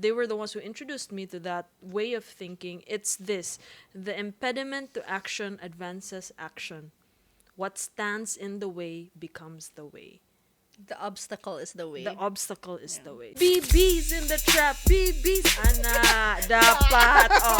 They were the ones who introduced me to that way of thinking. It's this: the impediment to action advances action. What stands in the way becomes the way. The obstacle is the The way. obstacle is Yeah. the way. BB's in the trap. BB's. Ana, dapat. Oh.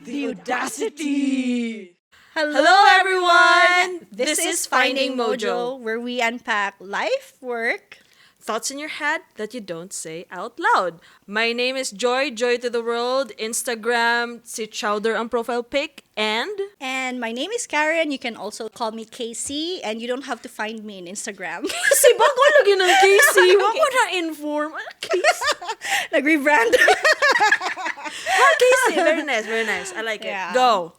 The Audacity. Hello, everyone! This is Finding Mojo, where we unpack life, work. Thoughts in your head that you don't say out loud. My name is Joy, Joy to the World. Instagram, si Chowder ang profile pic. And And my name is Karen. You can also call me Casey, and you don't have to find me in Instagram. si bago lagi ng Casey. Wag ko na-inform. Casey. Nag-rebrand. Casey. Very nice, very nice. I like it. Yeah. Go.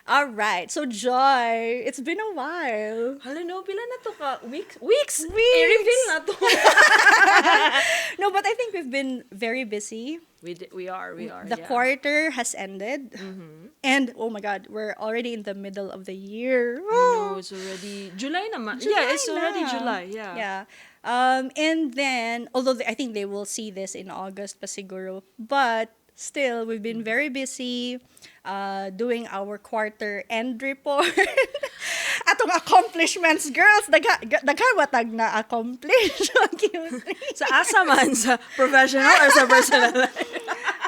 All right. So, Joy, it's been a while. Hala, no, pila na to ka? Weeks? Weeks. I-reveal na to. No, but I think we've been very busy. We are. The yeah. quarter has ended. And, oh my God, we're already in the middle of the year. No, it's already July naman. Yeah, it's already na. July. Yeah. Yeah. And then, although I think they will see this in August pa siguro, but still, we've been very busy doing our quarter end report. Atong accomplishments, girls, daghan watag na accomplish. Sa asa man, sa professional or sa personal life?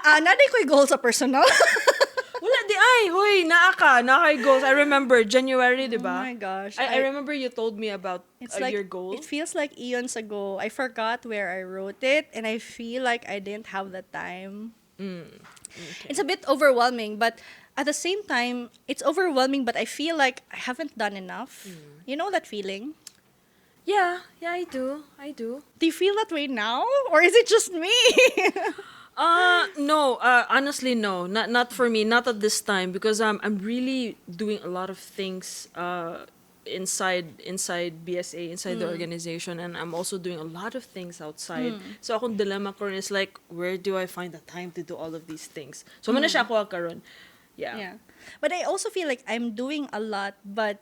Naday ko'y goal sa personal. Wala di ay, hoy, naakay goals. I remember January, di Oh ba? my gosh. I remember you told me about It's like, your goal. it feels like eons ago. I forgot where I wrote it, and I feel like I didn't have the time. Okay. It's a bit overwhelming, but at the same time, it's overwhelming, but I feel like I haven't done enough. You know that feeling? Yeah, I do. Do you feel that way now? Or is it just me? No, honestly, no, not for me, not at this time, because I'm really doing a lot of things inside BSA, inside the organization, and I'm also doing a lot of things outside. So akong dilemma ko rin is like, where do I find the time to do all of these things? So man siya ako karon. Yeah. Yeah. But I also feel like I'm doing a lot, but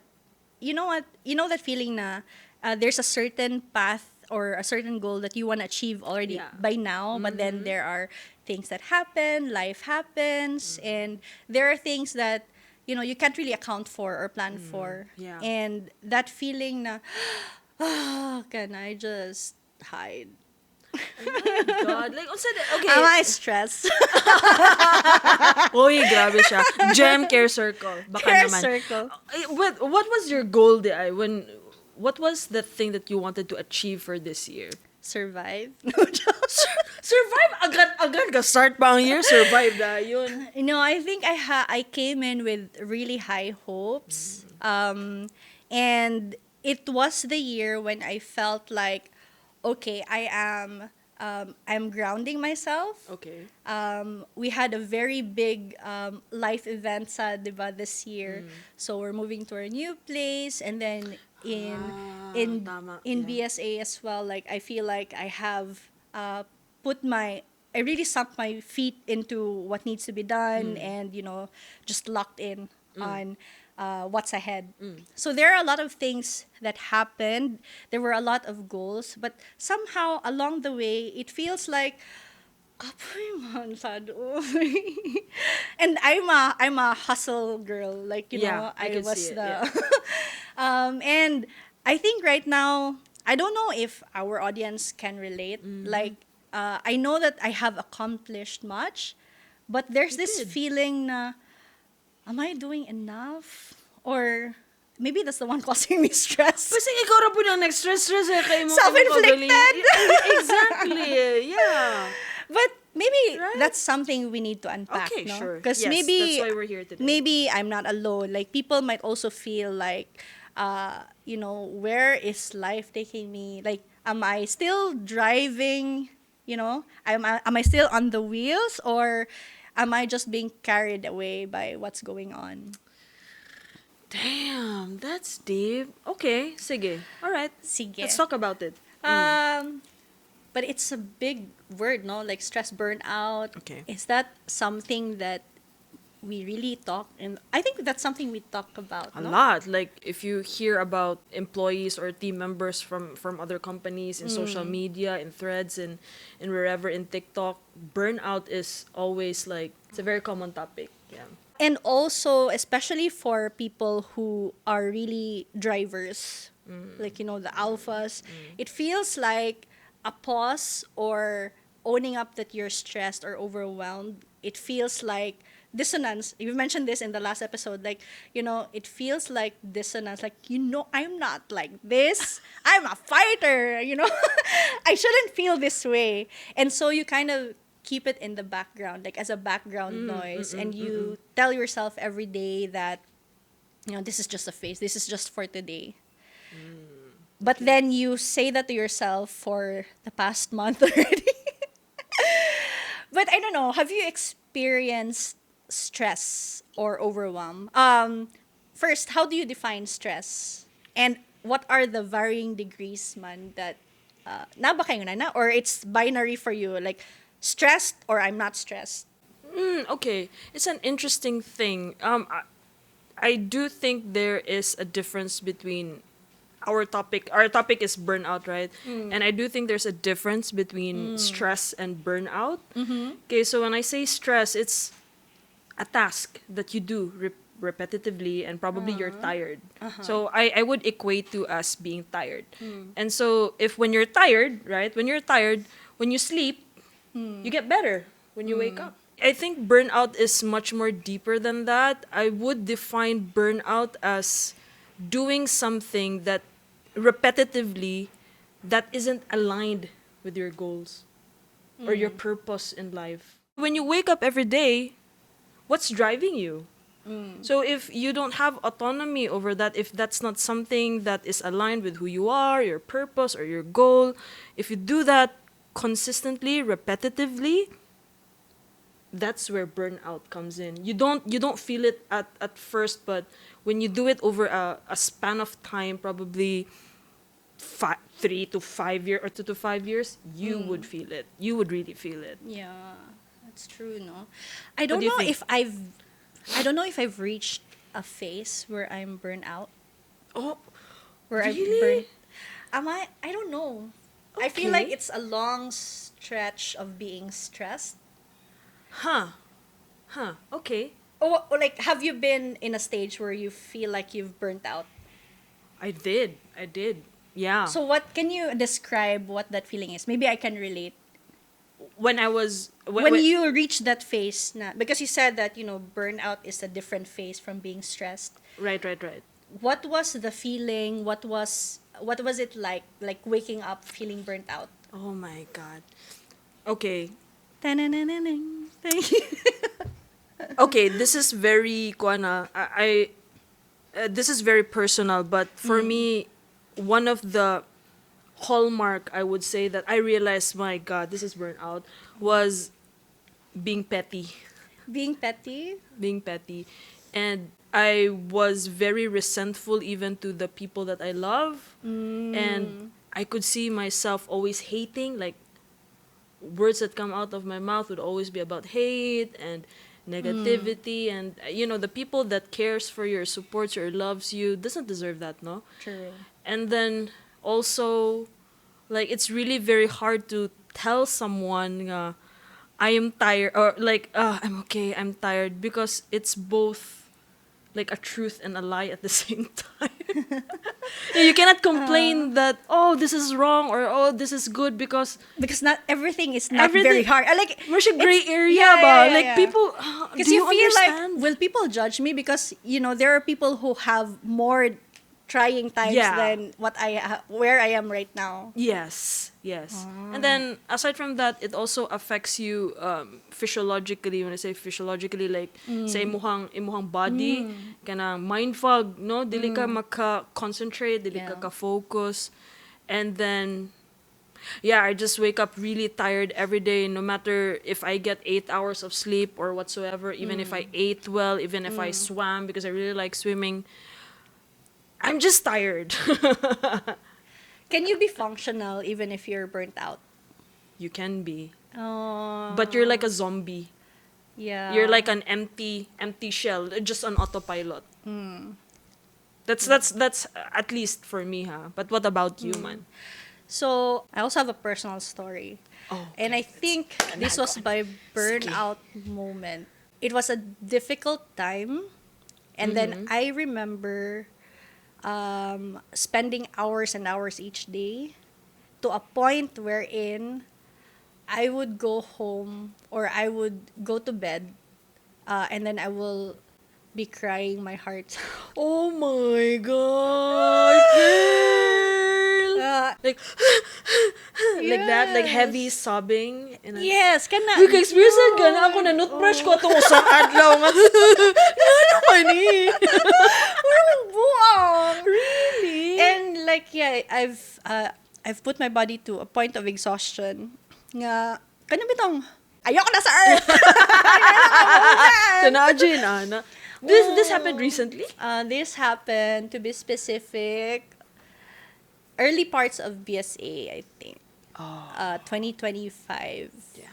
you know what? You know that feeling na there's a certain path or a certain goal that you want to achieve already Yeah. by now, but then there are things that happen, life happens, and there are things that you can't really account for or plan for. Yeah. And that feeling na can I just hide? God, like also okay. Am I stressed? Uy, grabe siya. Gem care circle. Baka Care naman. circle. What was your goal what was the thing that you wanted to achieve for this year? Survive. Survive agad ka start pa ang year, survive na yun. I think I came in with really high hopes. And it was the year when I felt like, okay, I'm grounding myself. Okay. We had a very big life event diba, this year. So we're moving to a new place, and then in tama. Yeah. BSA as well, like I feel like I have I really sunk my feet into what needs to be done, and just locked in on what's ahead. So there are a lot of things that happened. There were a lot of goals, but somehow along the way, it feels like, kapoy man sad oy. And I'm a hustle girl. Like Yeah, I can was see it, the and I think right now, I don't know if our audience can relate. Like I know that I have accomplished much, but there's this did. feeling na, am I doing enough? Or maybe that's the one causing me stress. Kasi ikaw ra po ang stress eh. Kay mo Self-inflicted. Exactly. Yeah. But maybe Right? that's something we need to unpack, Okay, no? sure. Because Yes, maybe that's why we're here today. maybe I'm not alone. Like people might also feel like, where is life taking me? Like, am I still driving? Am I still on the wheels, or am I just being carried away by what's going on? Damn, that's deep. Okay, sige. All right. Sige. Let's talk about it. But it's a big word, no? Like stress burnout. Okay. Is that something that we really talk, and I think that's something we talk about, A no? lot. Like if you hear about employees or team members from other companies in social media, in threads, and wherever in TikTok, burnout is always like it's a very common topic. Yeah. And also, especially for people who are really drivers, like, the alphas, it feels like a pause or owning up that you're stressed or overwhelmed. It feels like dissonance. You mentioned this in the last episode. Like, it feels like dissonance. Like, I'm not like this. I'm a fighter. I shouldn't feel this way. And so you kind of keep it in the background, like as a background noise, and you tell yourself every day that this is just a phase, this is just for today. But then you say that to yourself for the past month already. But I don't know, have you experienced stress or overwhelm? First, how do you define stress, and what are the varying degrees man that na ba kayo na, or it's binary for you, like stressed or I'm not stressed? Okay, it's an interesting thing. I do think there is a difference between our topic. Our topic is burnout, right? And I do think there's a difference between stress and burnout. Okay, so when I say stress, it's a task that you do repetitively, and probably you're tired. So I would equate to us being tired. And so if when you're tired, right? When you're tired, when you sleep, you get better when you wake up. I think burnout is much more deeper than that. I would define burnout as doing something that repetitively that isn't aligned with your goals or your purpose in life. When you wake up every day, what's driving you? So if you don't have autonomy over that, if that's not something that is aligned with who you are, your purpose or your goal, if you do that consistently, repetitively, that's where burnout comes in. You don't feel it at first, but when you do it over a span of time, probably 3 to 5 years or 2 to 5 years, you would feel it. You would really feel it. Yeah, that's true, no? What do you think? I don't know if I've reached a phase where I'm burnt out. Oh, Where I've really? burnt. I don't know. I feel like Okay. it's a long stretch of being stressed. Huh. Okay. Or like, have you been in a stage where you feel like you've burnt out? I did. Yeah. So what can you describe what that feeling is? Maybe I can relate. When I was When you reach that phase na, because you said that, burnout is a different phase from being stressed. right. What was the feeling? What was it like waking up feeling burnt out? Oh my god. Okay. Ta-na-na-na-na. Thank you. Okay, this is very kuana. This is very personal, but for me, one of the hallmark I would say that I realized, my God, this is burnout, was being petty. Being petty? Being petty. And I was very resentful even to the people that I love. And I could see myself always hating, like words that come out of my mouth would always be about hate and negativity, and the people that cares for you, supports you, or loves you doesn't deserve that, no? True. And then also, like, it's really very hard to tell someone I am tired, or like I'm okay, I'm tired, because it's both like a truth and a lie at the same time. You cannot complain that, oh, this is wrong, or oh, this is good, because Because not everything is not very hard. I like there's a gray area yeah, ba? yeah, Like yeah. people, because do you you feel understand? like, will people judge me? Because there are people who have more trying times Yeah. than where I am right now. Yes. And then aside from that, it also affects you physiologically. When I say physiologically, like sa imuhang body, kanang mind fog, no? Dili ka maka-concentrate, dili Yeah. ka focus. And then yeah, I just wake up really tired every day, no matter if I get 8 hours of sleep or whatsoever, even if I ate well, even if I swam, because I really like swimming. I'm just tired. Can you be functional even if you're burnt out? You can be. Oh. But you're like a zombie. Yeah. You're like an empty shell, just on autopilot. That's at least for me, huh? But what about you, man? So, I also have a personal story. Oh, And I think this was my burnout moment. It was a difficult time. And then I remember spending hours and hours each day to a point wherein I would go home or I would go to bed and then I will be crying my heart. Oh my god, girl! Like, like that, like heavy Yes. sobbing. And Yes, kana. Uy, ka-experience ka na ako na nutbrush ko itong sa adlaw nga. Ano ka ni? Buang. Really? And like yeah, I've put my body to a point of exhaustion. Nga kana bitong ayoko na sa earth. Tanaji na, na. This happened recently? This happened, to be specific, early parts of BSA, I think. 2025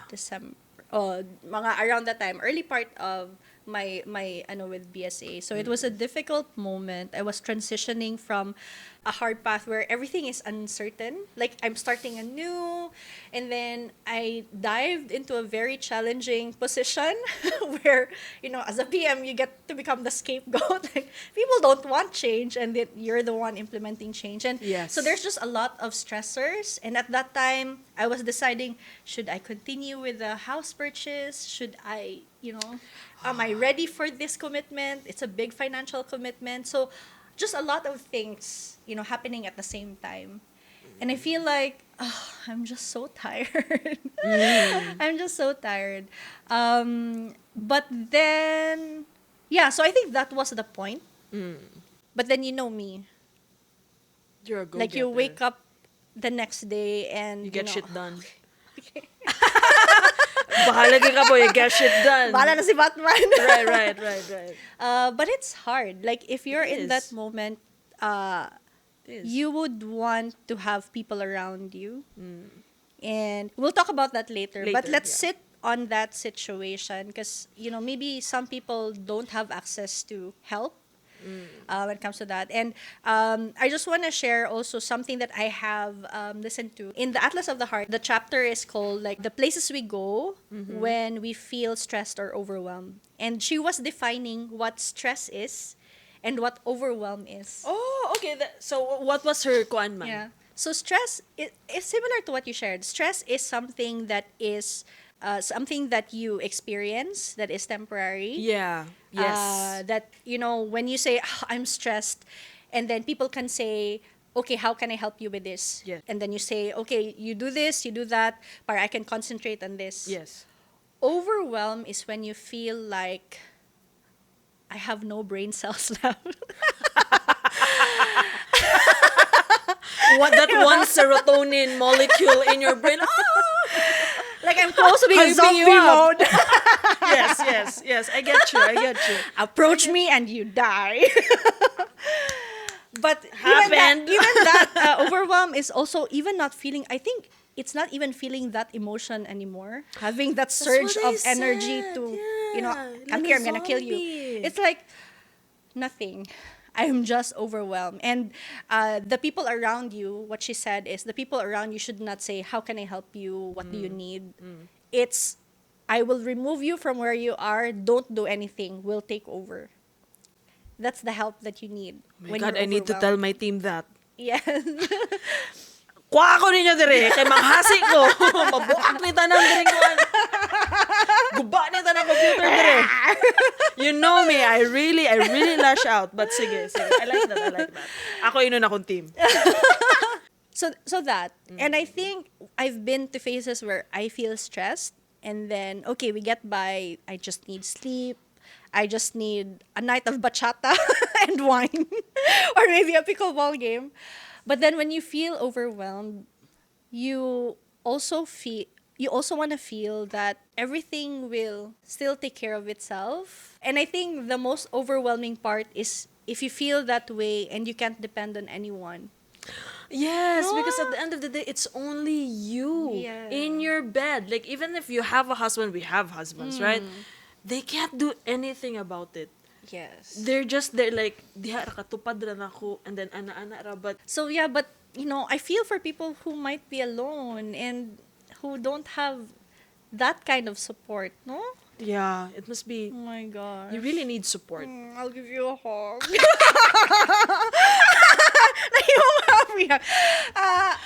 December. Mga around that time, early part of my ano with BSA. So it was a difficult moment. I was transitioning from a hard path where everything is uncertain. Like I'm starting anew, and then I dived into a very challenging position where, you know, as a PM you get to become the scapegoat. Like, people don't want change and that you're the one implementing change. And Yes. so there's just a lot of stressors, and at that time I was deciding, should I continue with the house purchase? Should I, you know, am I ready for this commitment? It's a big financial commitment. So just a lot of things, you know, happening at the same time. And I feel like, I'm just so tired. I'm just so tired. But then, yeah, so I think that was the point. But then you know me. You're a go-getter. Like you wake up the next day and You get know, shit done. Bahala ka po, you get shit done. Bahala na si Batman. Right. But it's hard. Like if you're It in is. that moment, It is. you would want to have people around you. And we'll talk about that later. But Later, let's yeah. sit on that situation because, you know, maybe some people don't have access to help when it comes to that. And I just want to share also something that I have listened to. In the Atlas of the Heart, the chapter is called like the places we go when we feel stressed or overwhelmed. And she was defining what stress is and what overwhelm is. Oh, okay. So what was her kuan man? Yeah. So stress is similar to what you shared. Stress is something that is something that you experience that is temporary. Yeah. Yes. That, you know, when you say, I'm stressed, and then people can say, okay, how can I help you with this? Yeah. And then you say, okay, you do this, you do that, but I can concentrate on this. Yes. Overwhelm is when you feel like I have no brain cells left. What that one serotonin molecule in your brain? Like I'm close to being Hyping zombie you up. mode. Yes. I get you. Approach me and you die. But Happened. even that overwhelm is also even not feeling, I think it's not even feeling that emotion anymore. Having that surge what I of energy said, to, you know, yeah. come Like here, a I'm gonna kill you. zombie. It's like nothing. I'm just overwhelmed. And the people around you, what she said is the people around you should not say, how can I help you? What do you need? It's, I will remove you from where you are. Don't do anything. We'll take over. That's the help that you need. My God, I need to tell my team that. Yes. Kuha ko ninyo dire, kay manghasi ko. Mabuak ni tanang dire kuan. Guba ni tanang computer dire. You know me, I really lash out. But sige. I like that. Ako inon akong team. So that. And I think I've been to phases where I feel stressed and then, okay, we get by. I just need sleep. I just need a night of bachata and wine. Or maybe a pickleball game. But then when you feel overwhelmed, you also want to feel that everything will still take care of itself. And I think the most overwhelming part is if you feel that way and you can't depend on anyone. Yes, because at the end of the day, it's only you Yeah. in your bed. Like, even if you have a husband, we have husbands, right? they can't do anything about it. Yes. They're like diha ra katupad ra nako, and then ana ra, but So yeah, but I feel for people who might be alone and who don't have that kind of support, no? yeah, it must be, Oh my gosh. you really need support. I'll give you a hug.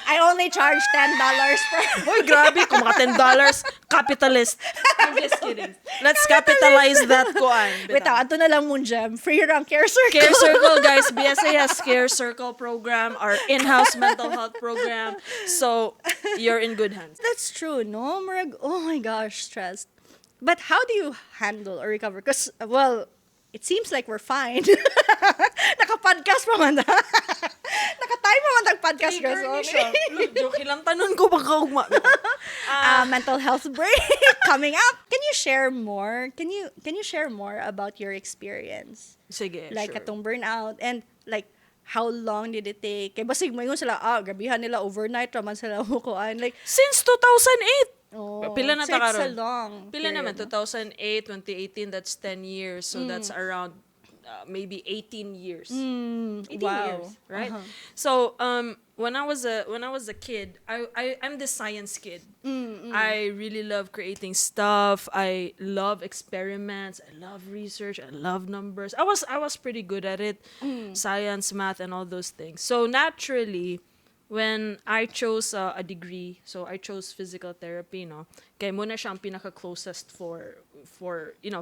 I only charge $10 per. Hoy, grabe, kung mga $10, capitalist. I'm just kidding. Let's capitalize that kuan. Wait, ato na lang mong gem. Free run care circle. Care Circle, guys. BSA has Care Circle program, our in-house mental health program. So, you're in good hands. That's true, no? Oh my gosh, stressed. But how do you handle or recover? Because, well, it seems like we're fine. Naka-podcast pa man. Naka-time pa man tag-podcast, girls. Look, joke lang tanon ko baka ugma. Mental health break coming up. Can you share more? Can you share more about your experience? Sige, Like sure. atong burnout and like how long did it take? Kay basig mo yun sila, gabihan nila overnight raman sila mukuan. Like, Since 2008. oh, Pila na so ta it's a karon? long Pila period, naman, no? 2008, 2018, that's 10 years. So that's around maybe 18 years. 18 wow. years, right? Uh-huh. So when I was a kid, I'm the science kid. I really love creating stuff. I love experiments. I love research. I love numbers. I was pretty good at it. Science, math, and all those things. So naturally, when I chose a degree, so I chose physical therapy, no? Kaya muna siyang pinaka-closest for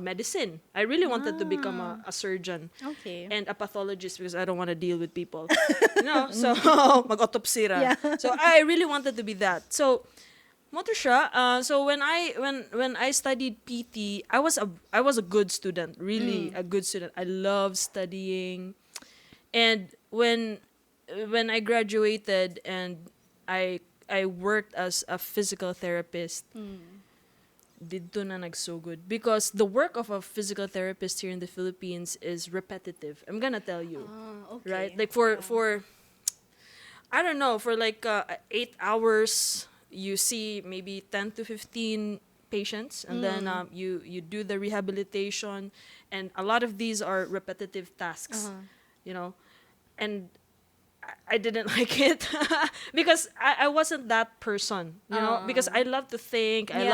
medicine. I really wanted to become a surgeon. Okay. And a pathologist because I don't want to deal with people. So mag-autopsy ra. Yeah. So I really wanted to be that. So moto siya. So when I studied PT, I was a good student, really a good student. I love studying. And when I graduated and I worked as a physical therapist, dito na nagso good because the work of a physical therapist here in the Philippines is repetitive. I'm gonna tell you, Okay. right? Like for I don't know, for like 8 hours you see maybe 10 to 15 patients, and then you do the rehabilitation, and a lot of these are repetitive tasks, and I didn't like it because I wasn't that person, because I love to think, I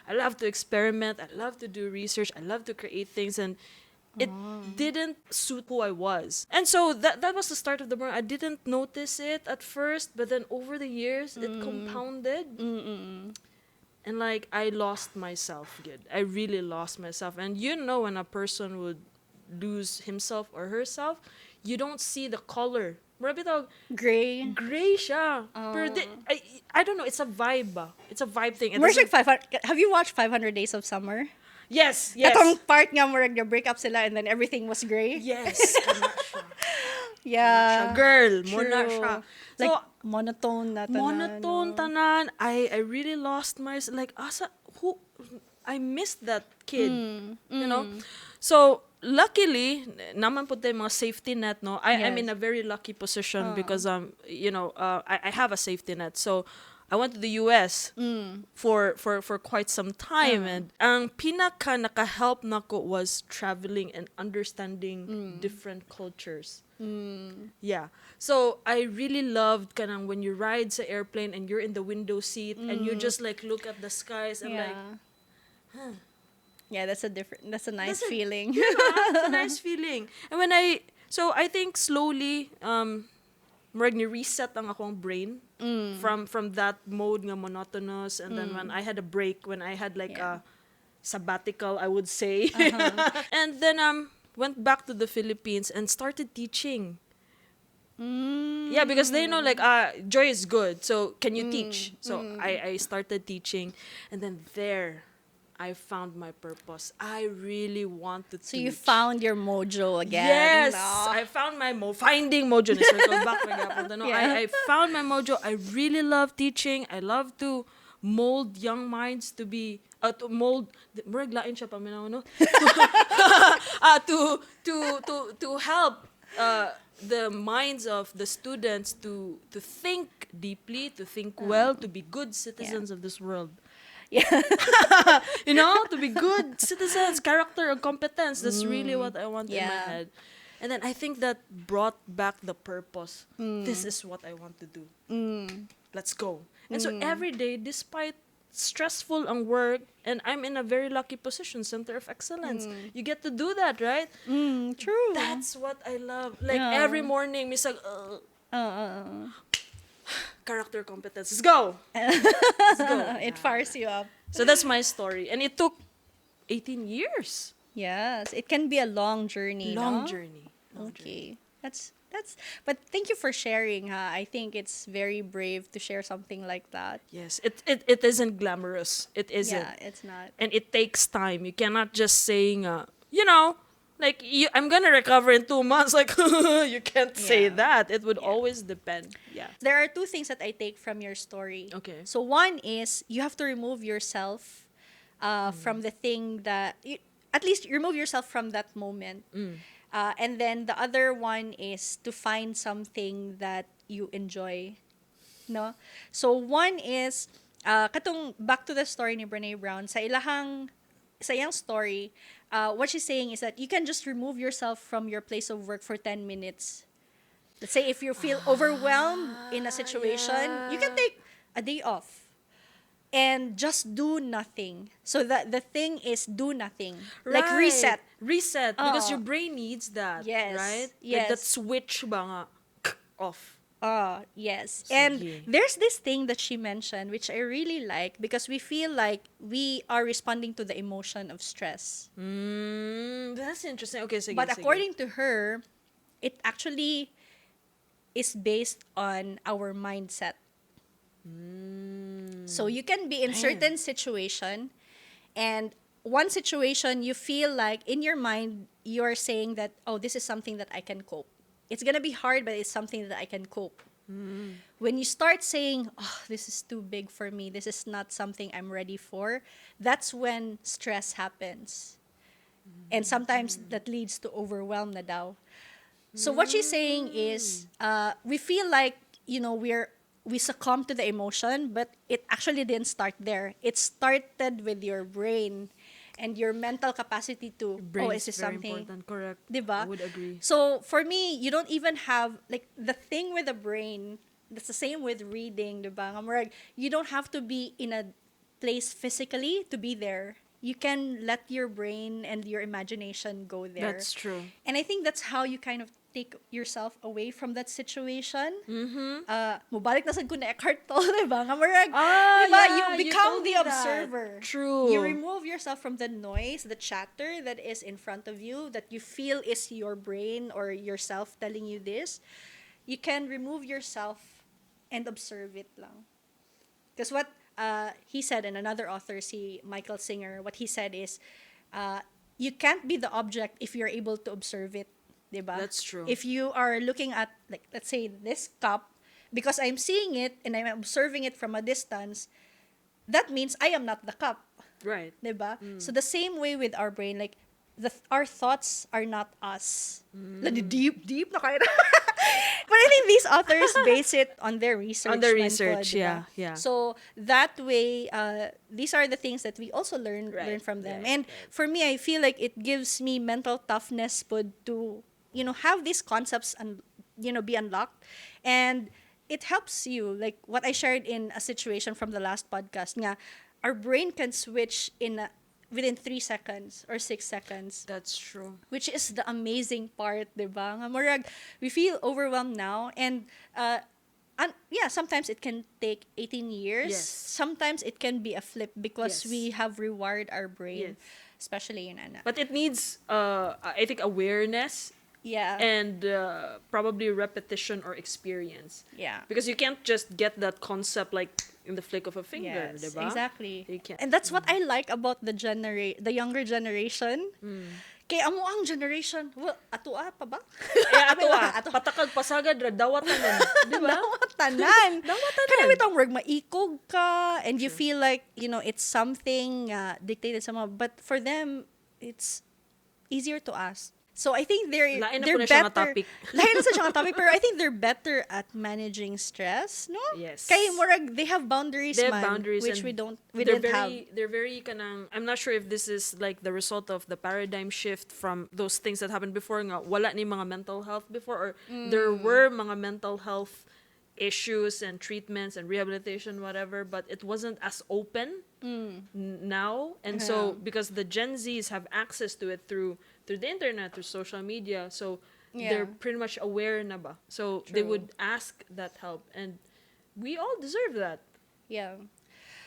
love to experiment, I love to do research, I love to create things, and it didn't suit who I was. And so that was the start of the burn. I didn't notice it at first, but then over the years it compounded. And like I lost myself, good. I really lost myself. And when a person would lose himself or herself, you don't see the color. Marami tawag, Gray. gray siya. Pero I don't know, it's a vibe. It's a vibe thing. It Where's like doesn't- 500? Have you watched 500 Days of Summer? Yes. Atong part nga murag na break up sila and then everything was gray. Yes. Ano siya. Yeah. Girl, mo na True. siya. So, Like monotone na tanan. monotone tanan. I really lost my, like, I missed that kid. So luckily naman po tayo mga safety net, no. I'm Yes. in a very lucky position because I have a safety net. So I went to the US for quite some time, and ang pinaka nakahelp nako was traveling and understanding different cultures. Yeah. So I really loved kanang when you ride sa airplane and you're in the window seat and you just like look at the skies and like, Yeah, that's a nice feeling. it's a nice feeling. And I think slowly murag ni reset ang akong brain from that mode nga monotonous, and then when I had a break, when I had like a sabbatical, I would say. And then went back to the Philippines and started teaching. Yeah, because they know like Joy is good, so can you teach? So I started teaching, and then there I found my purpose. I really want to So teach. you found your mojo again. Yes, No? I found my finding mojo. Circle back no, Yeah. I found my mojo. I really love teaching. I love to mold young minds to be to mold. Murag lain siya paminaw, no? To help the minds of the students to think deeply, to think well, to be good citizens of this world. Yeah. To be good citizens, character and competence. That's really what I want in my Yeah. head. And then I think that brought back the purpose. This is what I want to do. Let's go. And so every day, despite stressful ang work, and I'm in a very lucky position, center of excellence. You get to do that, right? True. That's what I love. Like Yeah. every morning, misag, Uh, character competence. Let's go. Let's go. it fires you up. So that's my story. And it took 18 years. Yes, it can be a long journey. Long no? journey. Long journey. Okay. That's but thank you for sharing, huh? I think it's very brave to share something like that. Yes, it isn't glamorous. It isn't. Yeah, it's not. And it takes time. You cannot just saying, like I'm gonna recover in 2 months. Like you can't say Yeah. that. It would always depend. Yeah. There are two things that I take from your story. Okay. So one is you have to remove yourself from the thing that at least remove yourself from that moment. And then the other one is to find something that you enjoy. No? So one is katong back to the story ni Brené Brown sa iyang story, what she's saying is that you can just remove yourself from your place of work for 10 minutes. Let's say if you feel overwhelmed in a situation, you can take a day off and just do nothing. So the thing is do nothing. Like Right. Reset. Because your brain needs that. Yes. Right? Yes. Like that switch ba nga, off. Yes. Sige. And there's this thing that she mentioned, which I really like because we feel like we are responding to the emotion of stress. That's interesting. Okay, sige, But sige. according to her, it actually is based on our mindset. So you can be in certain situation, and one situation you feel like in your mind you're saying that, oh, this is something that I can cope. It's gonna be hard, but it's something that I can cope. When you start saying, oh, this is too big for me, this is not something I'm ready for, that's when stress happens. And sometimes that leads to overwhelm na daw. So what she's saying is, we feel like, we succumb to the emotion, but it actually didn't start there. It started with your brain and your mental capacity to, Brain is this very something? important. Correct. Diba? I would agree. So for me, you don't even have, like, the thing with the brain, that's the same with reading, diba? Nga murag, you don't have to be in a place physically to be there. You can let your brain and your imagination go there. That's true. And I think that's how you kind of take yourself away from that situation. Mubalik na sad ko na Eckhart Tolle, diba? Nga murag, diba? yeah, You become told the me that. observer. True. You remove yourself from the noise, the chatter that is in front of you, that you feel is your brain or yourself telling you this. You can remove yourself and observe it lang. Because what he said, and another author, si Michael Singer, what he said is, you can't be the object if you're able to observe it. Diba? That's true. If you are looking at, like, let's say this cup, because I'm seeing it and I'm observing it from a distance, that means I am not the cup. Right. Diba? So the same way with our brain, like, our thoughts are not us. Deep na kayo. But I think these authors base it on their research. On their man po, research, diba? yeah. So that way, these are the things that we also learn from them. And for me, I feel like it gives me mental toughness to, have these concepts and, be unlocked. And it helps you, like what I shared in a situation from the last podcast, nga, our brain can switch within 3 seconds or 6 seconds. That's true. Which is the amazing part, diba? Nga murag, we feel overwhelmed now, and sometimes it can take 18 years. Yes. Sometimes it can be a flip because Yes. we have rewired our brain, Yes. especially in Ana. But it needs, I think, awareness Yeah. and probably repetition or experience. Yeah. Because you can't just get that concept like in the flick of a finger, Yes, diba? exactly. You can't. And that's what I like about the younger generation. Kaya amo ang generation, well, atua pa ba? Ato patakag pasagad ra dawatanan, di ba? Dawatanan. Dawatanan. Kaya bitong word maikog ka, and you feel like, it's something dictated sa mga, but for them, it's easier to ask. So I think they're Lain na they're po na siya nga better. topic. Lain na sa siya nga topic, pero I think they're better at managing stress, no? Yes. Kay murag they have boundaries, They have man, boundaries, which and we they're didn't have. They're very kanang, I'm not sure if this is like the result of the paradigm shift from those things that happened before nga wala ni mga mental health before, or there were mga mental health issues and treatments and rehabilitation, whatever, but it wasn't as open now. And so because the Gen Zs have access to it through the internet, through social media, so they're pretty much aware na ba, so they True. would ask that help, and we all deserve that. Yeah.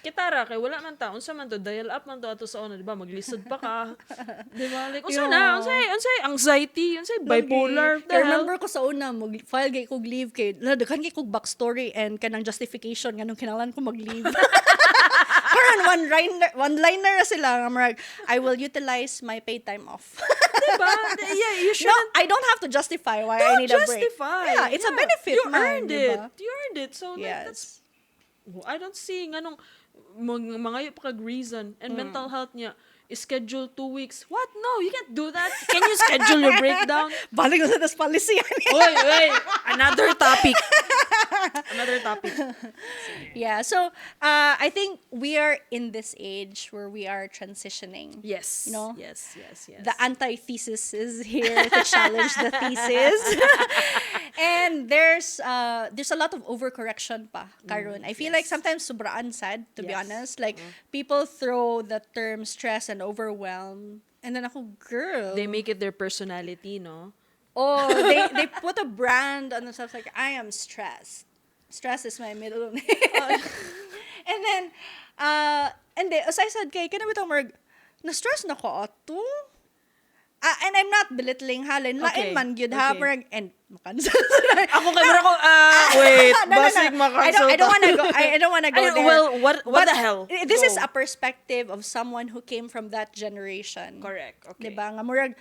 Kitara kay wala man ta, unsa man to, dial up man to ato sa una, di ba, maglisod pa ka. Di ba, like unsa Yeah. na, unsay anxiety, unsay bipolar, the Kaya hell? remember ko sa una, file gay kog leave kay, daghan kay kog backstory and kanang justification nganong kinahanglan ko mag-leave. Karon one-liner na sila, marag, I will utilize my paid time off. Diba? Yeah, you No, shouldn't. I don't have to justify why I Don't need a break. justify. Yeah, it's a benefit, You man, earned diba? it. You earned it. So like, that's, Yes. I don't see nganong mangayo pa kag reason, and mental health niya is scheduled 2 weeks. What? No, you can't do that. Can you schedule your breakdown? Balik ko sa tas policy. Oy, another topic. Another topic. Yeah, so I think we are in this age where we are transitioning. Yes. You know? Yes. The antithesis is here to challenge the thesis. And there's a lot of overcorrection pa karon. I feel like sometimes sobraan sad, to be Yes. honest. Like people throw the term stress and overwhelm, and then ako, girl. They make it their personality, no? Oh, they put a brand on themselves like, I am stressed. Stress is my middle name. And then, as I said, kay kinabitang marag, na-stress na ko ato. And I'm not belittling halin. Okay, Lain man gyud okay. ha, marag, and makansel. Ako kamera ko, wait, No. basig makansel. I don't wanna go there. Well, what But the hell? This Go. is a perspective of someone who came from that generation. Correct, okay. Diba? Nga murag,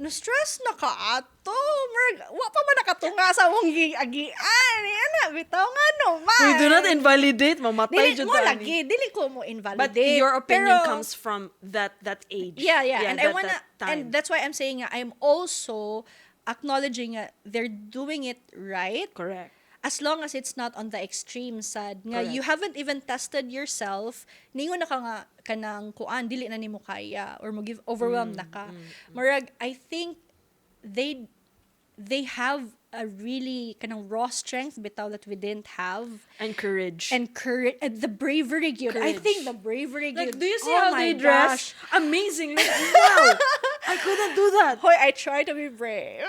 na-stress na ka ato. Murag, wa pa man nakatunga sa mong giagian. Yan bitaw nga no, man. We do not invalidate, mamatay Dili jud mo ta lagi, ani. dili ko mo But invalidate. your opinion pero, comes from that age. Yeah, and I that wanna, time. and that's why I'm saying I'm also acknowledging they're doing it right. Correct. As long as it's not on the extreme side nga Correct. you haven't even tested yourself, ningon na ka nga kanang kuan dili na nimo kaya or mo give overwhelmed na ka. Murag, I think they have a really kanang raw strength bitaw that we didn't have, And courage. and courage, and the bravery gyud. I Courage. think the bravery like, gyud. do you see oh how my they dress? gosh. Amazing. Like, wow. I couldn't do that. Hoy, I try to be brave.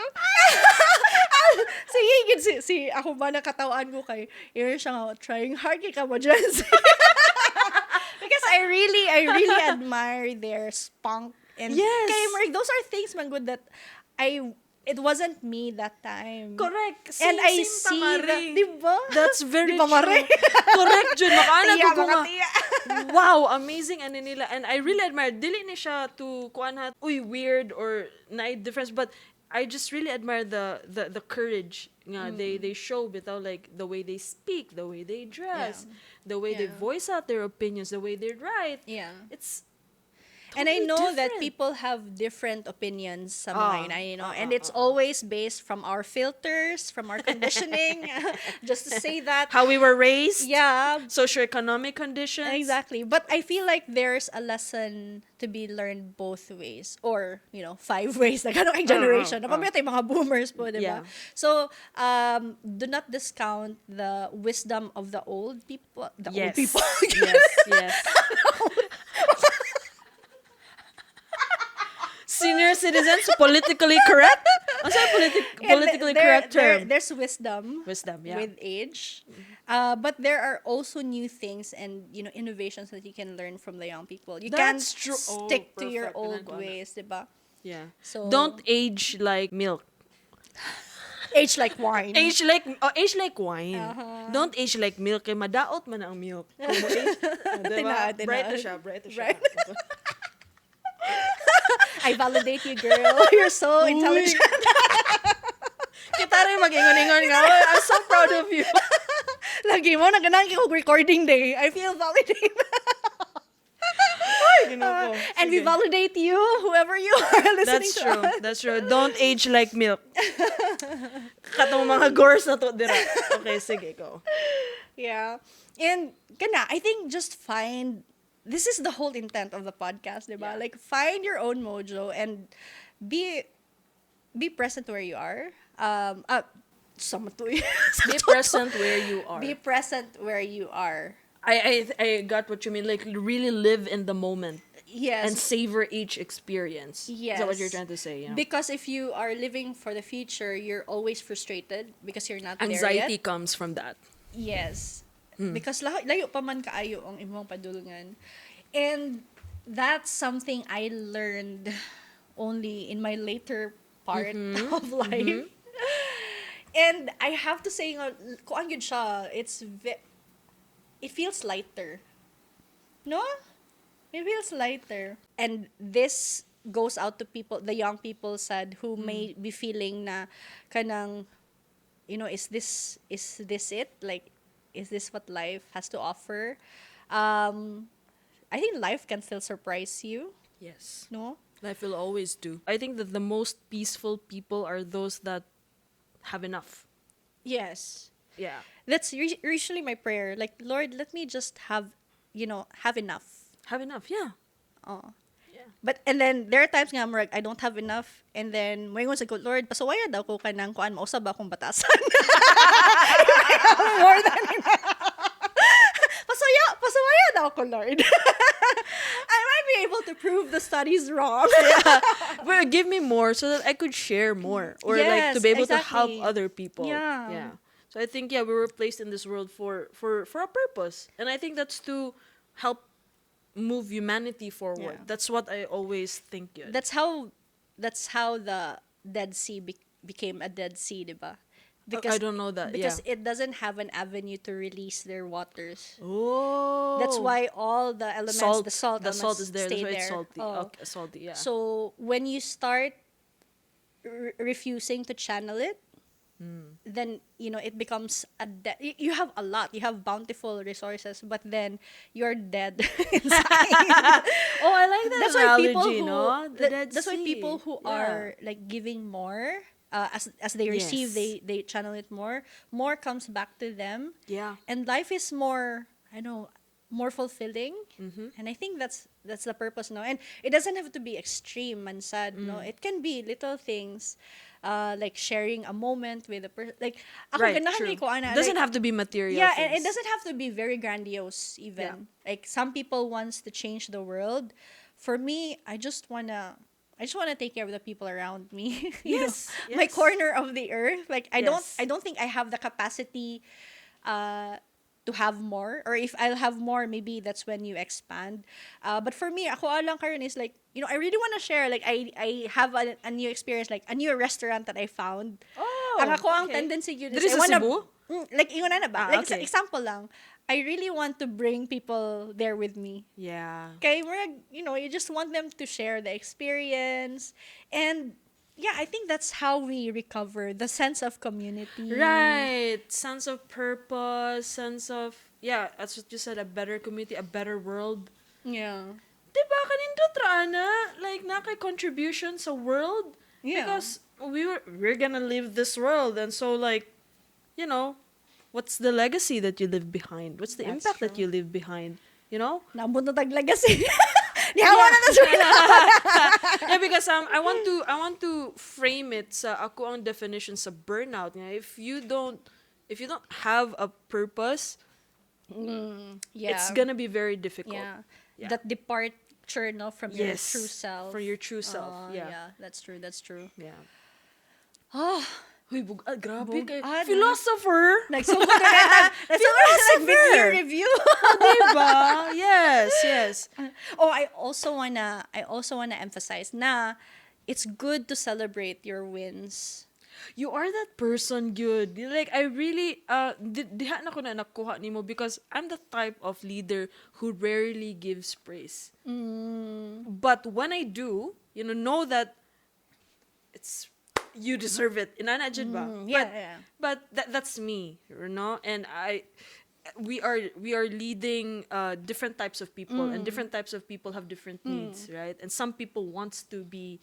si ako ba nakatawan ko kay yun siya nga, trying hard kay ka mo dyan. Because I really admire their spunk, and Yes. kay Mark, those are things man good that it wasn't me that time. Correct. And I Same see Mare. that, diba? That's very Diba, Mare? true. Correct, Jun. Makaana Tiya, ko mga nga. tiya. Wow, amazing ano nila. And I really admire. Dili ni siya to kuan hat, uy, weird or na difference, but I just really admire the courage nga they show bitaw, like the way they speak, the way they dress, the way they Yeah. voice out their opinions, the way they write. Yeah. It's And I totally know that different. people have different opinions sa Ah, mga yun, and ah, it's always based from our filters, from our conditioning, just to say that. how we were raised, Yeah, socioeconomic conditions. exactly. But I feel like there's a lesson to be learned both ways, or 5 ways na ganong generation. Napamaya tayo mga boomers po, di ba? Yeah. So, do not discount the wisdom of the old people. The old Yes. people. yes. Senior citizens, politically correct? What's that politically correct term? There's wisdom. Wisdom, yeah. With age. But there are also new things and innovations that you can learn from the young people. You That's can't true. Oh, stick to your perfect. old Pinagawa na. ways, diba? Yeah. So- Don't age like milk. Age like wine. Age like wine. Don't age like milk. Kay madaot man ang milk. Kung mo age, diba? Tinaad. Bright na siya. Right. I validate you, girl. You're so intelligent. Kita rin mag-ingon-ingon nga. Oh, I'm so proud of you. Lagi mo, naganang ko recording day. I feel validated. Ginoo ko. And we Sige. validate you, whoever you are listening That's to true. us. That's true. Don't age like milk. Katong mga gores na to dira. Okay, sige, go. Yeah. And I think just find, this is the whole intent of the podcast, diba? Yeah. Like find your own mojo and be present where you are. Sama to eh. Be present where you are. Be present where you are. I got what you mean. Like, really live in the moment Yes. and savor each experience. Yes. Is that what you're trying to say? Yeah. Because if you are living for the future, you're always frustrated because you're not there Anxiety yet. comes from that. Yes. Because layo pa man kaayo ang imong padulungan. And that's something I learned only in my later part of life. And I have to say nga, kuan yun siya, it feels lighter. No? It feels lighter. And this goes out to people, the young people said, who may be feeling na kanang, is this it? Like, is this what life has to offer? I think life can still surprise you, Yes. no? Life will always do. I think that the most peaceful people are those that have enough. Yes. Yeah. That's usually my prayer. Like, Lord, let me just have enough. Have enough, yeah. Oh. Yeah. But, and then, there are times nga, marag, I don't have enough. And then, may sa ko, Lord, pasawaya daw ko ka ng kuan, mausab akong batasan. More than enough. Pasawaya daw ko, Lord. I might be able to prove the studies wrong. But give me more so that I could share more. Or like to Yes, be able to help exactly. other people. Yeah. Yeah. So I think, yeah, we were placed in this world for a purpose. And I think that's to help move humanity forward. Yeah. That's what I always think yun. That's how the Dead Sea became a Dead Sea, diba? I don't know that, Because yeah. it doesn't have an avenue to release their waters. Oh. That's why all the elements, the salt elements is there. stay That's why there. it's salty. Oh. Okay, salty, yeah. So when you start refusing to channel it, then it becomes you have a lot. You have bountiful resources, but then you're dead inside. Oh, I like that That's why analogy, people who no? The Dead that's why Sea. people who Yeah. are like giving more, as they receive, Yes. they channel it more. More comes back to them. Yeah. And life is more, more fulfilling. And I think that's the purpose, no? And it doesn't have to be extreme and sad, no? It can be little things, like sharing a moment with a person. Like, ako Right, ganahan true. ni ko, ana, Doesn't like, have to be material yeah, things. and it doesn't have to be very grandiose even. Like, some people wants to change the world. For me, I just wanna take care of the people around me. You Yes, know, my yes. corner of the earth. Like, I Yes. don't think I have the capacity to have more, or if I'll have more, maybe that's when you expand. But for me, ako lang karon is like, I really want to share. Like, I have a new experience, like a new restaurant that I found. Oh, Ang ako ang okay. tendency yun is Diri I sa wanna, Cebu? like, ingon na ba? Ah, Like, okay. example lang, I really want to bring people there with me. Yeah. Okay, you just want them to share the experience. And yeah, I think that's how we recover the sense of community. Right. Sense of purpose, sense of, yeah, that's what you said, a better community, a better world. Yeah. Diba, kanindot ra na, like, nakay contribution sa world. Yeah. Because we're gonna leave this world. And so, like, what's the legacy that you leave behind? What's the That's impact that true. you leave behind? You know? Naabot na tag legacy. Nihawa na na sila. Yeah, because I want to frame it sa ako ang definition sa burnout. Nga. If you don't have a purpose, Yeah. it's gonna be very difficult. Yeah. Yeah. That departure, no, from your Yes, true self. for your true self. Yeah. Yeah, that's true. Yeah. Oh, Huy, grabe kay Bugad. philosopher. nagsugod na rin. Philosopher. Review. Diba? Yes. Oh, I also wanna emphasize na it's good to celebrate your wins. You are that person, good. Like, I really, diha na ko na nakuha ni mo because I'm the type of leader who rarely gives praise. But when I do, know that you deserve it. Inanajid ba? Yeah. But that's me, And we are leading different types of people, and different types of people have different needs, right? And some people wants to be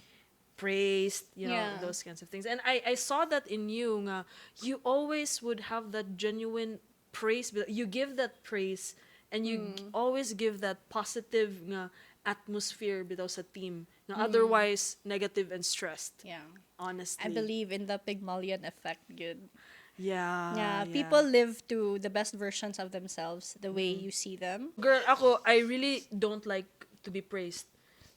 praised, Yeah. those kinds of things. And I saw that in you nga, you always would have that genuine praise. You give that praise, and you always give that positive nga atmosphere bitaw sa team. Otherwise negative and stressed. Yeah. Honestly. I believe in the Pygmalion effect, good. Yeah. Yeah, people live to the best versions of themselves the way you see them. Girl, ako, I really don't like to be praised.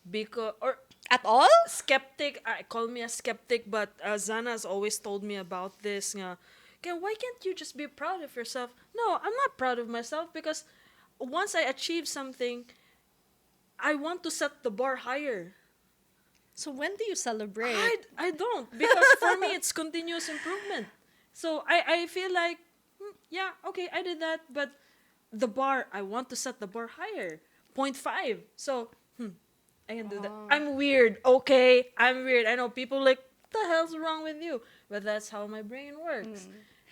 Because, or At all? skeptic, call me a skeptic, but Zana has always told me about this. Nga, "Okay, why can't you just be proud of yourself?" No, I'm not proud of myself because once I achieve something, I want to set the bar higher. So when do you celebrate? I don't, because for me it's continuous improvement. So I feel like, yeah, okay, I did that, but the bar, I want to set the bar higher. Point 0.5. So, I can do that. I'm weird, okay? I'm weird. I know people like, what the hell's wrong with you? But that's how my brain works.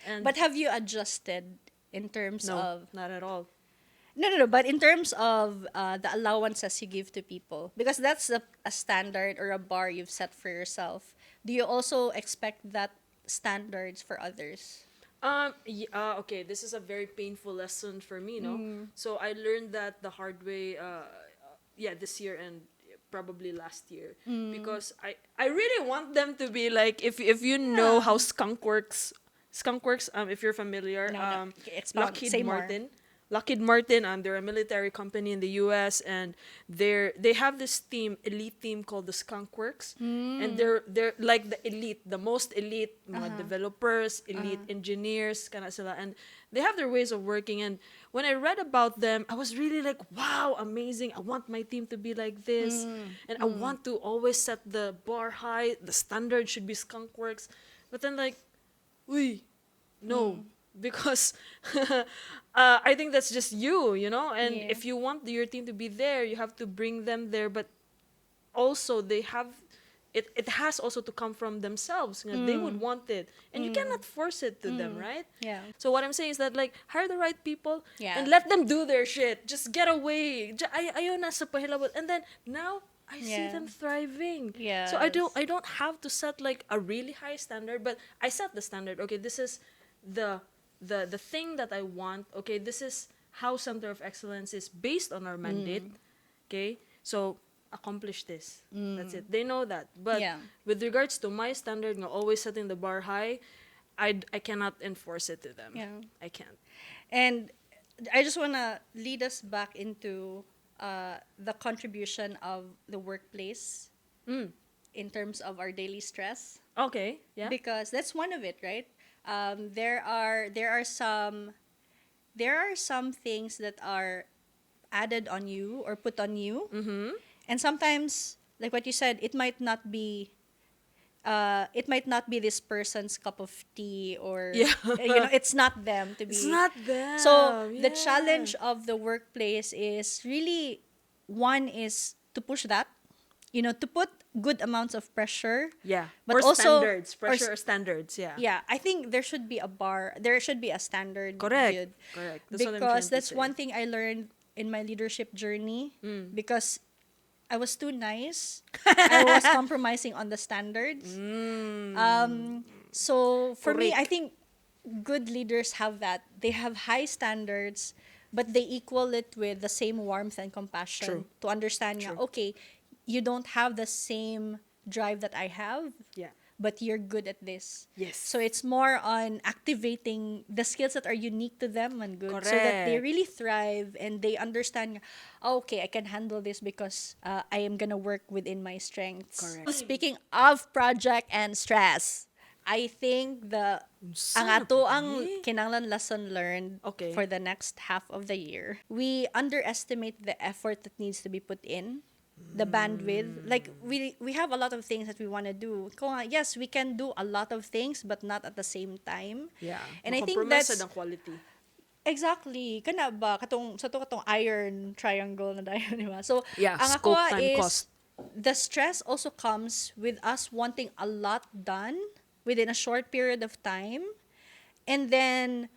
And But have you adjusted in terms no, of not at all. no, but in terms of the allowances you give to people, because that's a standard or a bar you've set for yourself. Do you also expect that standards for others? Okay, this is a very painful lesson for me, no? So I learned that the hard way, yeah, this year and probably last year. Because I really want them to be like, if you know how Skunk Works, if you're familiar, No, no. Okay, expound. Say more. Lockheed Martin, they're a military company in the U.S. and they have this elite team called the Skunk Works, and they're like the elite, the most elite mga developers, elite engineers, kana sila, and they have their ways of working. And when I read about them, I was really like, wow, amazing! I want my team to be like this, and I want to always set the bar high. The standard should be Skunk Works, but then like, uy, no, because I think that's just and Yeah. if you want your team to be there, you have to bring them there, but also they have it has also to come from themselves. They would want it, and you cannot force it to them, right? Yeah. So what I'm saying is that, like, hire the right people, Yeah. and let them do their shit. Just get away. Ayaw na sa pahilabot. And then now I see Yeah. them thriving. So Yes. I don't have to set like a really high standard, but I set the standard. Okay, this is the thing that I want. Okay, this is how Center of Excellence is based on our mandate. Okay, so accomplish this. That's it. They know that. But Yeah. with regards to my standard, always setting the bar high, I cannot enforce it to them. Yeah. I can't. And I just want to lead us back into the contribution of the workplace in terms of our daily stress, Okay. Yeah. because that's one of it, right? There are some things that are added on you or put on you, and sometimes, like what you said, it might not be this person's cup of tea, or Yeah. it's not them to be. It's not them. So the yeah. challenge of the workplace is really, one is to push that, to put good amounts of pressure. Yeah. But or also standards. Pressure or standards. Yeah. Yeah, I think there should be a bar. There should be a standard. Correct. Yun. Correct. That's what I'm trying Because to that's say. one thing I learned in my leadership journey. Because I was too nice. I was compromising on the standards. So for me, I Correct. think good leaders have that. They have high standards, but they equal it with the same warmth and compassion. True. To understand, True. okay, you don't have the same drive that I have, Yeah. but you're good at this. Yes. So it's more on activating the skills that are unique to them and good, so that they Correct. really thrive and they understand, "Oh, okay, I can handle this because I am gonna work within my strengths." Correct. Speaking of project and stress, I think ang ato ang kinahanglan lesson learned Okay. for the next half of the year. We underestimate the effort that needs to be put in, the bandwidth. Like we have a lot of things that we want to do. Yes, we can do a lot of things, but not at the same time. Yeah. And I think Makompromise that's sa ang quality. exactly kana ba katong iron triangle na dayon, di ba? So Yeah, ang scope, ako time, is cost. the stress also comes with us wanting a lot done within a short period of time, and then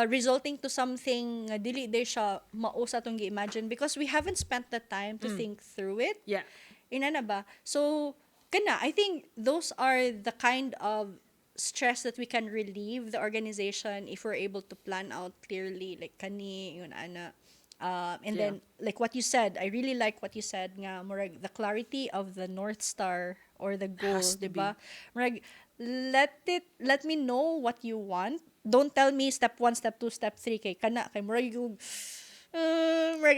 resulting to something nga dili day siya mao sa atong gi-imagine because we haven't spent the time to think through it. Yeah. Ina na ba? So, I think those are the kind of stress that we can relieve the organization if we're able to plan out clearly, like kani, yun, ana. And Yeah. then, like what you said, I really like what you said nga, murag, the clarity of the North Star or the goal, Has to diba? Murag, let me know what you want. Don't tell me step 1, step 2, step 3, kay murag, murag,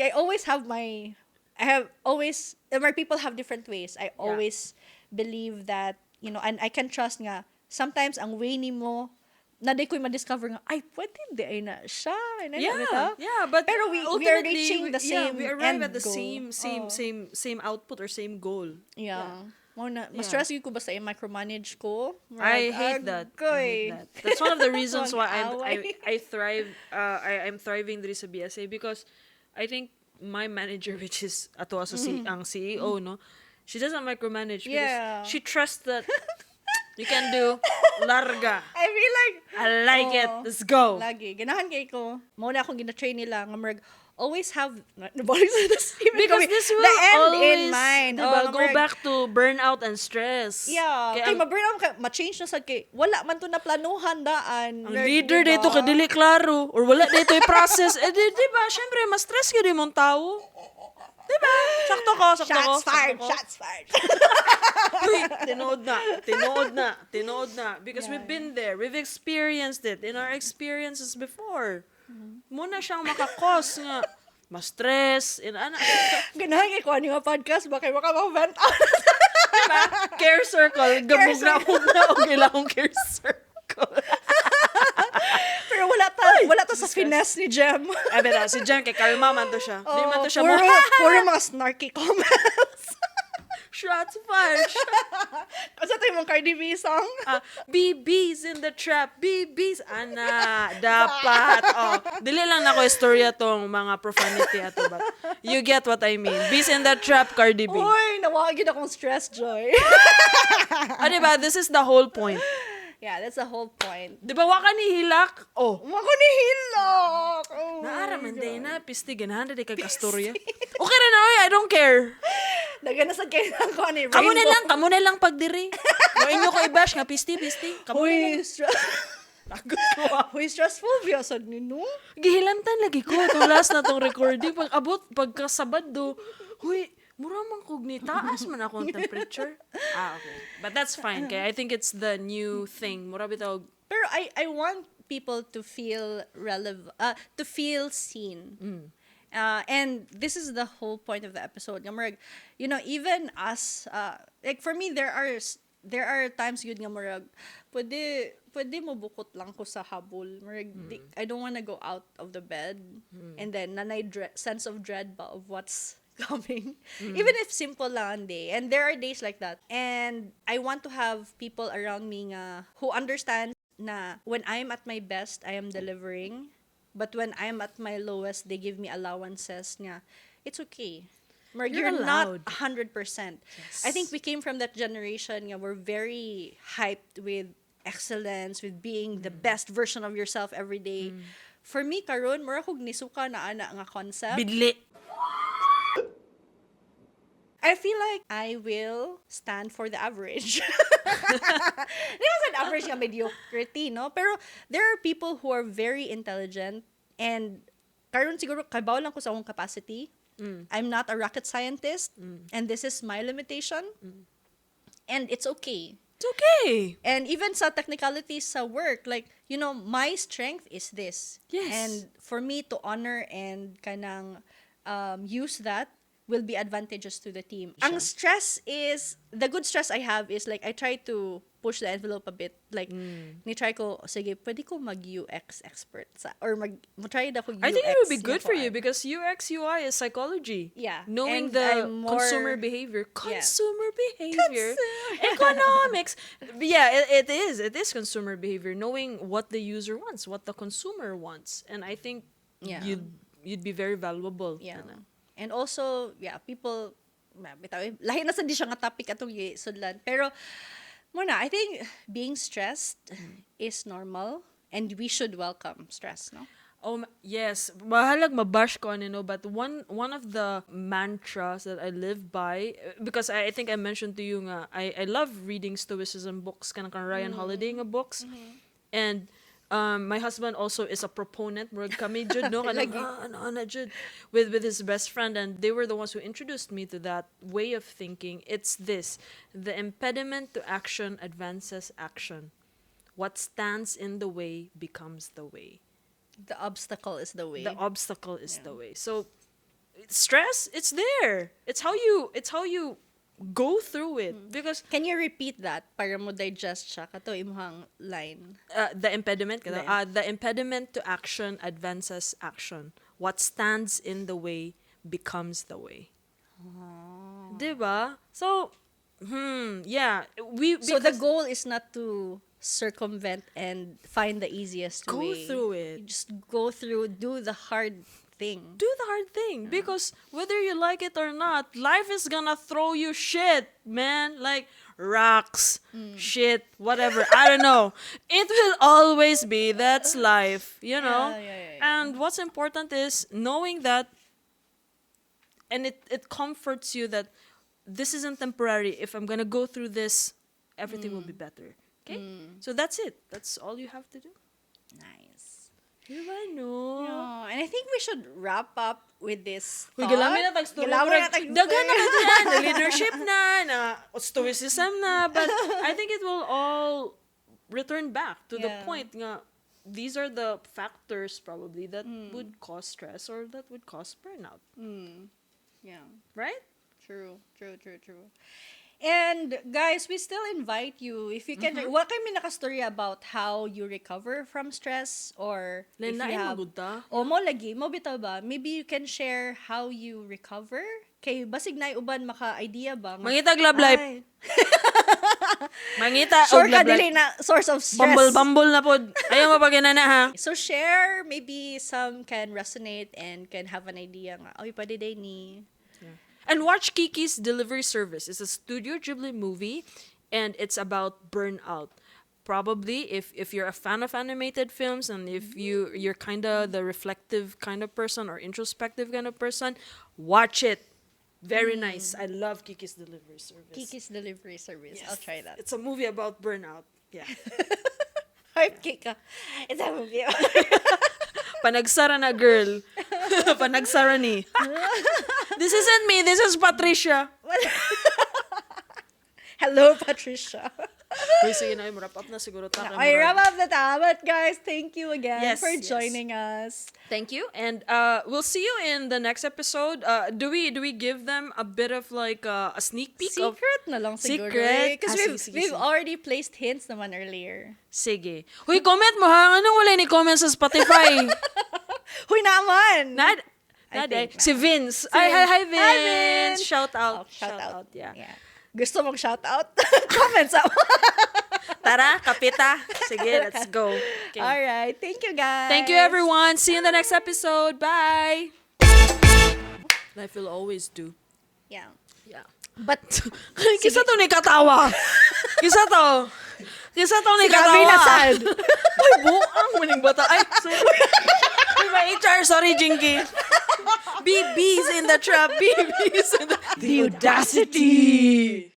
I have always, where people have different ways. I always believe that, and I can trust nga, sometimes ang way ni mo, na di ko'y ma-discover nga, ay, pwede di ay na siya. Yeah, but Pero we are ultimately, reaching the same we arrive end at the goal. same output or same goal. Yeah. Mas-stress yun ko basta i-micromanage ko. I hate that. That's one of the reasons why I thrive. I'm thriving diri sa BSA because I think my manager, which is ato sa ang CEO, no, she doesn't micromanage because she trusts that you can do larga. I feel like, I like it. Let's go. lagi. Ganahan kay ko. Mao na akong gina-train nila nga marag always have Because this will the end always in mind. diba, go back to burnout and stress. Yeah. Kaya Kay ma-burnout ka, ma-change na sad kay wala man to na planuhan daan. ang leader dito kadili klaro or wala dito i-process. Diba, syempre, ma-stress ka din mong tao. Diba? Sakto ko. Shots fired. Uy, tinood na. Because we've been there. We've experienced it in our experiences before. Muna siyang makakos nga. Ma-stress. Ganahan kay ko ano nga podcast ba kay maka ma-vent out. Diba? Care circle. Gabog na og ilahong care circle. Pero wala ta sa finesse ni Jem. Ay, beta, si Jen, kay kalma man to siya. Di man to siya puro mga snarky comments. Shots fired. Kasi ito yung mga Cardi B song. BB's in the trap. BB's. Ana, dapat. Oh, dili lang na ko istorya tong mga profanity ato ba. You get what I mean. Bees in the trap, Cardi B. Uy, nawagin akong stress, Joy. Diba? This is the whole point. Yeah, that's the whole point. Diba, waka ni hilak? Oh. Mako ni hilak. Oh, Naaraman day na, pisti, ganahan na di kag kastorya. Okay na na, oy, I don't care. Daga na sa kailan ko ni Rainbow. Kamo na lang pagdiri. Mo inyo ko i-bash nga, pisti. Kamo na lang. Uy, stressful biya sad ni no. Gihilantan lagi ko itong last na tong recording. Pag abot, pagkasabad do, huy, mura mang kog ni taas man akong temperature. Okay. But that's fine, kaya I think it's the new thing. Mura bitaw. Pero I want people to feel to feel seen. And this is the whole point of the episode. Nga even us, like for me, there are times yun nga murag, pwede mo bukot lang ko sa habol. I don't wanna go out of the bed. And then, nanay sense of dread ba of what's coming. Even if simple lang day. And there are days like that. And I want to have people around me nga who understand na when I'm at my best, I am delivering. But when I'm at my lowest, they give me allowances nga. It's okay. You're not 100%. Yes. I think we came from that generation nga we're very hyped with excellence, with being the best version of yourself every day. For me, karon mura kog nisuka na ana nga concept. Bidli. I feel like I will stand for the average. Di ba sa average nga mediocrity, no? Pero there are people who are very intelligent and karon siguro kabaw lang ko sa akong capacity. I'm not a rocket scientist and this is my limitation. And it's okay. It's okay. And even sa technicalities sa work, like, my strength is this. Yes. And for me to honor and kanang use that will be advantageous to the team. Sure. Ang stress is, the good stress I have is like, I try to push the envelope a bit. Like, ni-try ko, sige, pwede ko mag-UX expert sa, or try na ko UX. I think it would be good for you because UX, UI is psychology. Yeah. Knowing And the I'm more- consumer behavior. Yeah. Economics. But yeah, it is. It is consumer behavior. Knowing what the user wants, what the consumer wants. And I think Yeah. you'd be very valuable. Yeah. And also, people, lahi na sa di siya nga topic atong sudlan. Pero, muna, I think being stressed is normal. and we should welcome stress, no? Yes, mahalag mabash ko ano, but one of the mantras that I live by, because I think I mentioned to you nga, I love reading Stoicism books, kanang Ryan Holiday nga books, and my husband also is a proponent. Murag kami jud no kanang ana jud with his best friend, and they were the ones who introduced me to that way of thinking. It's this: the impediment to action advances action. What stands in the way becomes the way. The obstacle is the way. The obstacle is the way. So stress, it's there. It's how you go through it. Because Can you repeat that para mo digest siya kato imong line? the impediment the impediment to action advances action. What stands in the way becomes the way. Diba? So yeah, So the goal is not to circumvent and find the easiest go way. through it. You just go through, do the hard thing. Do the hard thing, because whether you like it or not, life is gonna throw you shit, man. Like rocks, shit, whatever. I don't know. It will always be. That's life, you know. Yeah. And what's important is knowing that, and it comforts you that this isn't temporary. If I'm gonna go through this, everything will be better. Okay, so that's it. That's all you have to do. Nice. Diba, no? No, and I think we should wrap up with this Uy, thought. galami na tag-story. Galami na tag-story. Daghan na dyan. Na leadership na stoicism na. But I think it will all return back to the Yeah. point nga, these are the factors probably that would cause stress or that would cause burnout. Yeah. Right? True. And guys, we still invite you if you can. What kami naka-story about how you recover from stress, or if you Lain-lain have. magud ta. O mo lagi, mo bitaw ba? Maybe you can share how you recover. Kay basig na uban maka-idea ba? Mangita love life. Ay, Mangita sure og ka love dili life. na source of stress. Bumble na pod. Ayaw mapagina na ha. So share, maybe some can resonate and can have an idea nga. Oy, pwede day ni. And watch Kiki's Delivery Service. It's a Studio Ghibli movie, and it's about burnout. Probably, if you're a fan of animated films, and if you're kind of the reflective kind of person or introspective kind of person, watch it. Very nice. I love Kiki's Delivery Service. Kiki's Delivery Service. Yes. I'll try that. It's a movie about burnout. Yeah. Heart Kika. It's a movie. Panagsara na girl. Panagsara ni. This isn't me. This is Patricia. Hello, Patricia. Uy, sige na. Wrap up na siguro tayo. I wrap up the time, but guys, thank you again Yes, for yes. joining us. Thank you, and we'll see you in the next episode. Do we give them a bit of like a sneak peek of Secret na lang siguro. Secret? Because Sige, we've sige. already placed hints naman earlier. Sige. Huy, comment mo ha. Anong wala ni comment sa Spotify? Huy naman! I think Si Vince. Vince. Hi, Vince. Hi, Vince. Shout Oh, out. shout out. Yeah. Gusto mong shout out? Comments up. Tara, kapita. Sige, let's go. Okay. Alright, thank you guys. Thank you, everyone. See you in the next episode. Bye. Life will always do. Yeah. Yeah. But, Kisa to ni katawa. Kisa to ni Grabe na katawa. sad. Ay, buang muning bata. Ay, sorry. Ay, my HR. Sorry, Jinky. BB's in the trap. BB's in the... The audacity.